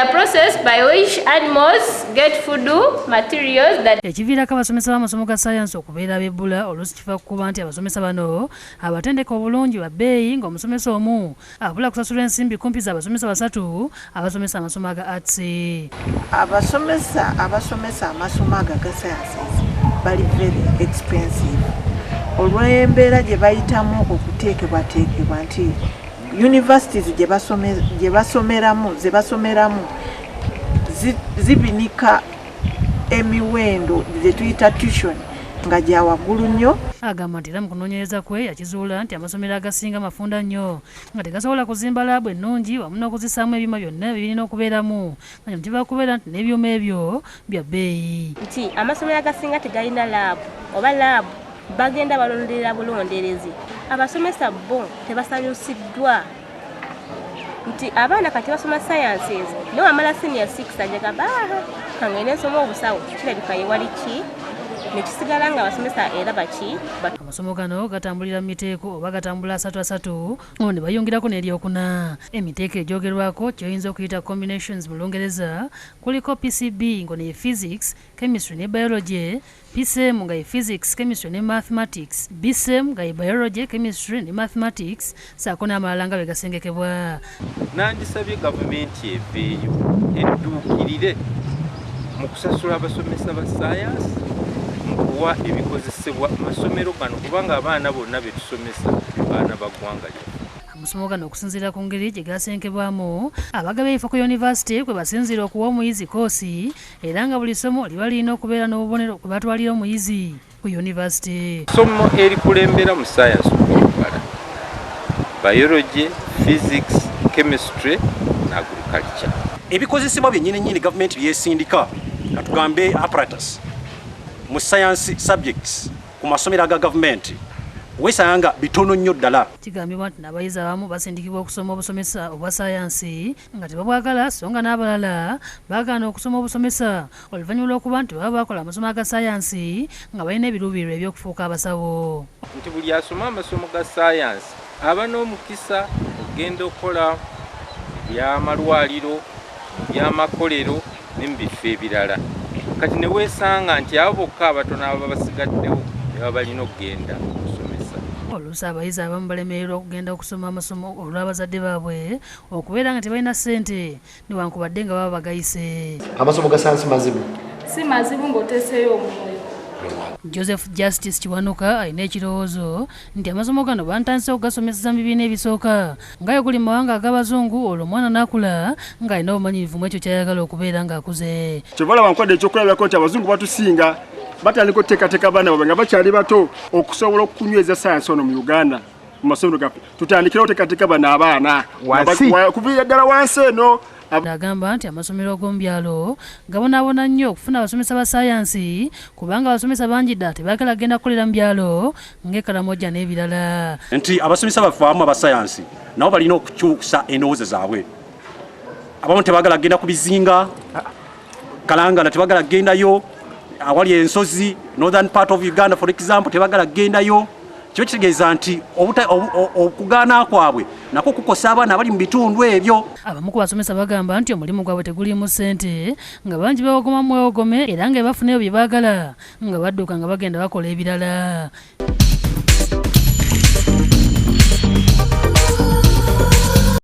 the process by which animals get food materials that ekiviirako abasomesa b'amasomo ga science okubeera abebbula oluusi kiva kukuba nti abasomesa bano abatendeka obulungi ba bbeeyi ng'omusomesa omu abula kusasula ensimbi kumpi za abasomesa basatu abasomesa amasomo aga arts. Abasomesa amasomo aga ga sciences bali very expensive olw'embeera gye bayitamu okuteekebwateekebwa nti universities gye basomeramu zibinika emiwendo gye tuyita tuition nga gya waggulu nnyo. Agamba nti era mu kunoonyereza kwe yakizuula nti amasomero agasinga mafunda nnyo nga tegasobola kuzimba laabu ennungi wamu n'okuzisaamu ebyuma byonna birina okubeeramu nga kino kiva kubeera nti n'ebyuma ebyo bya bbeeyi. Nti amasomero agasinga tegalina laabu oba laabu bagenda balonderera bulonderezi. Abasomesa bo tebasanyusiddwa nti abaana kati basoma sciences ne wamala senior 6 ajagamba kangene nsoma obusawo kirabika ye wali ki nekisigala nga abasomesa era baki. Amasomo gano gatambulira mu miteeko oba gatambula 3 ngo ne bayongirako n'eryokuna. Emiteeko egyogerwako kyoyinza okuyita combinations mu Lungereza kuliko PCB ngo ne physics, chemistry ne biology, PCM nga ye physics, chemistry ne mathematics, BCM nga ye biology, chemistry ne mathematics, saako n'amalala nga bwe gasengekebwa. Nandisabye gavumenti eveeyo edduukirire mu kusasula abasomesa ba science mu kuwa ebikozesebwa amasomero gano kubanga abaana bonna be tusomesa baana ba ggwanga lyaffe. Amasomo gano okusinziira ku ngeri gye gasenkebwamu abagaba ebifo ku yunivasite kwe basinziira okuwa omuyizi koosi era nga buli ssomo liba lirina okubeera n'obubonero kwe batwalira omuyizi ku yunivasite. Ssomo erikulembera mu science okukola biology, physics, chemistry na agriculture. Ebikozesebwa byennyini gavumenti byesindika natugambe apparatus mu science subjects ku masomero aga gavumenti wesanga bitono nnyo ddala. Kigambibwa nti n'abayizi abamu basindikibwa okusoma obusomesa obwa sayansi nga tebabwagala so nga n'abalala baagaana okusoma obusomesa oluvannyuma lw'okuba nti baba bakola amasomo aga sayansi nga balina ebiruubirirwa eby'okufuuka abasawo. Nti buli asoma amasomo ga sayansi aba n'omukisa okugenda okukola by'amalwaliro, by'amakolero ne mu bifo ebirala. Kati ne weesanga nti abo bokka abatono ababa basigaddewo baba balina okugenda okusomesa. Oluusi abayizi abamu balemererwa okugenda okusoma amasomo olw'abazadde baabwe okubeera nga tebalina ssente newankubadde nga baba bagayise. Amasomo ga sayansi mazibu? Si mazibu ng'oteeseyo omwoyo. Joseph Justice Kiwanuka alina ekirowoozo nti amasomo gano bantandise okugasomeseza mu bibiina ebisooka nga guli mu mawanga ag'abazungu olwo omwana n'akula ng'alina obumanyirivu mu ekyo ky'ayagala okubeera ng'akuze. Kyebalaba nkodde ekyokulabirako nti abazungu batusinga batandika okuteekateeka abaana baabwe nga bakyali bato okusobola okunyweza sayansi ono mu Uganda mu masomero gaffe. Tutandikira okuteekateeka bano abaana kuviira ddala wansi eno. Agamba nti amasomero ag'omu byalo gabonaabona nnyo okufuna abasomesa ba sayansi kubanga abasomesa bangi ddala tebaagala genda kukolera mu byalo ng'ekalamoja n'ebirala. Nti abasomesa baffe abamu aba sayansi nabo balina okukyusa endowooza zaabwe. Abamu tebaagala genda ku bizinga Kalangala, tebaagala gendayo awali ensozi northern part of Uganda for example, tebaagala gendayo. Kyo kitegeeza nti okugaana kwabwe nako kukosa abaana abali mu bitundu ebyo. Abamu ku basomesa bagamba nti omulimu gwabwe tegulimu ssente nga bangi bewogoma mwewogome era nga bafunayo bye baagala nga badduka nga bagenda bakola ebirala.